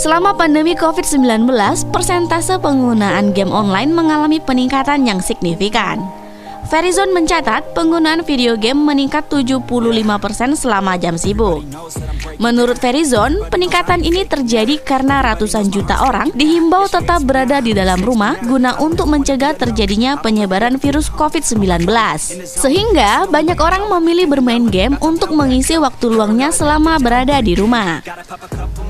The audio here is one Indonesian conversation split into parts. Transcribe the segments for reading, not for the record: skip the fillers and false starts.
Selama pandemi COVID-19, persentase penggunaan game online mengalami peningkatan yang signifikan. Verizon mencatat penggunaan video game meningkat 75% selama jam sibuk. Menurut Verizon, peningkatan ini terjadi karena ratusan juta orang dihimbau tetap berada di dalam rumah guna untuk mencegah terjadinya penyebaran virus COVID-19. Sehingga banyak orang memilih bermain game untuk mengisi waktu luangnya selama berada di rumah.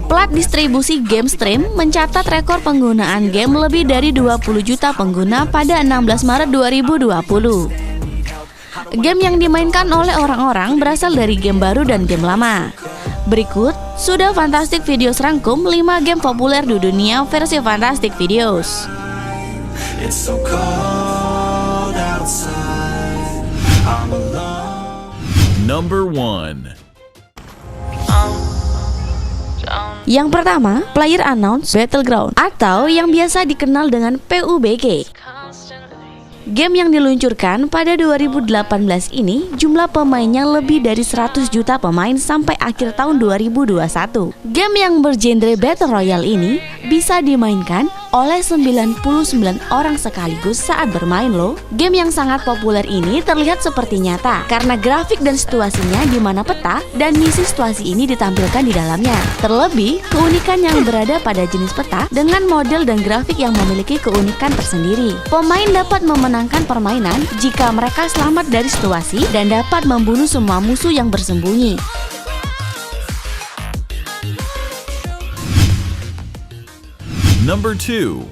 Plat distribusi GameStream mencatat rekor penggunaan game lebih dari 20 juta pengguna pada 16 Maret 2020. Game yang dimainkan oleh orang-orang berasal dari game baru dan game lama. Berikut, sudah Fantastic Videos rangkum 5 game populer di dunia versi Fantastic Videos. Number 1. Yang pertama, PlayerUnknown's Battleground atau yang biasa dikenal dengan PUBG. Game yang diluncurkan pada 2018 ini, jumlah pemainnya lebih dari 100 juta pemain sampai akhir tahun 2021. Game yang bergenre Battle Royale ini bisa dimainkan oleh 99 orang sekaligus saat bermain loh. Game yang sangat populer ini terlihat seperti nyata karena grafik dan situasinya di mana peta dan misi situasi ini ditampilkan di dalamnya. Terlebih, keunikan yang berada pada jenis peta dengan model dan grafik yang memiliki keunikan tersendiri. Pemain dapat memenangkan permainan jika mereka selamat dari situasi dan dapat membunuh semua musuh yang bersembunyi. Number 2.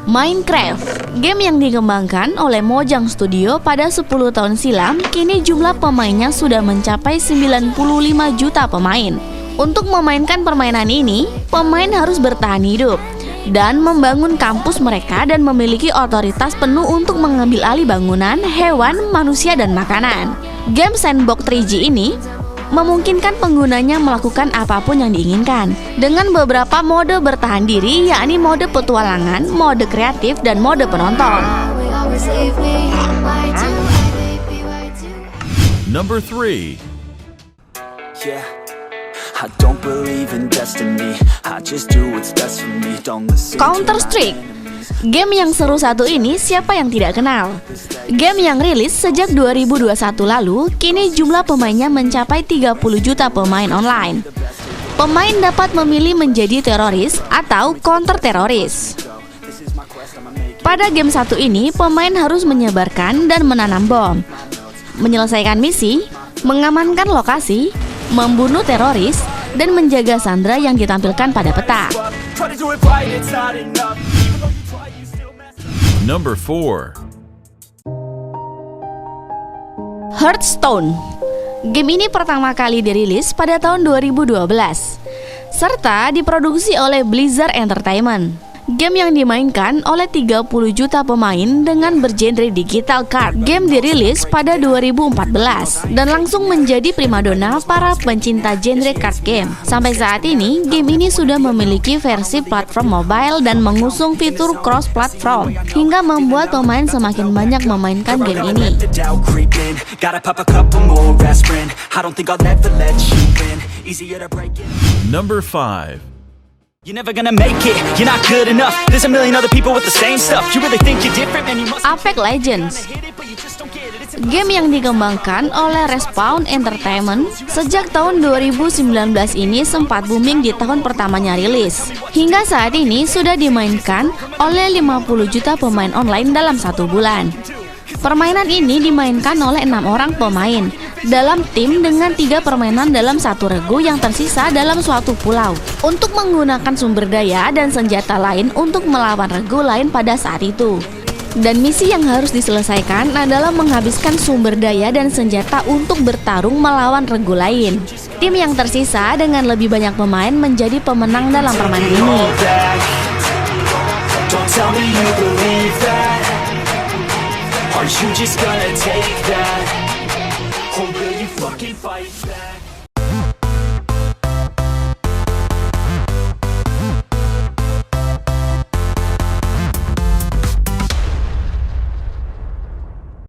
Minecraft, game yang dikembangkan oleh Mojang Studio pada 10 tahun silam, kini jumlah pemainnya sudah mencapai 95 juta pemain. Untuk memainkan permainan ini, pemain harus bertahan hidup dan membangun kampus mereka dan memiliki otoritas penuh untuk mengambil alih bangunan, hewan, manusia, dan makanan. Game Sandbox 3G ini memungkinkan penggunanya melakukan apapun yang diinginkan dengan beberapa mode bertahan diri, yakni mode petualangan, mode kreatif, dan mode penonton. Number 3. Counter-Strike, game yang seru satu ini siapa yang tidak kenal? Game yang rilis sejak 2021 lalu, kini jumlah pemainnya mencapai 30 juta pemain online. Pemain dapat memilih menjadi teroris atau counter-teroris. Pada game satu ini, pemain harus menyebarkan dan menanam bom, menyelesaikan misi, mengamankan lokasi, membunuh teroris, dan menjaga sandera yang ditampilkan pada peta. Number 4. Hearthstone, game ini pertama kali dirilis pada tahun 2012 serta diproduksi oleh Blizzard Entertainment. Game yang dimainkan oleh 30 juta pemain dengan bergenre digital card. Game dirilis pada 2014 dan langsung menjadi primadona para pencinta genre card game. Sampai saat ini, game ini sudah memiliki versi platform mobile dan mengusung fitur cross-platform hingga membuat pemain semakin banyak memainkan game ini. Number 5. You're never gonna make it, you're not good enough. There's a million other people with the same stuff. You really think you're different, man, you must. Apex Legends, game yang dikembangkan oleh Respawn Entertainment sejak tahun 2019 ini sempat booming di tahun pertamanya rilis. Hingga saat ini sudah dimainkan oleh 50 juta pemain online dalam 1 bulan. Permainan ini dimainkan oleh 6 orang pemain dalam tim dengan 3 permainan dalam 1 regu yang tersisa dalam suatu pulau untuk menggunakan sumber daya dan senjata lain untuk melawan regu lain pada saat itu. Dan misi yang harus diselesaikan adalah menghabiskan sumber daya dan senjata untuk bertarung melawan regu lain. Tim yang tersisa dengan lebih banyak pemain menjadi pemenang dalam permainan ini. Are you just gonna take that? Or will you fucking fight back?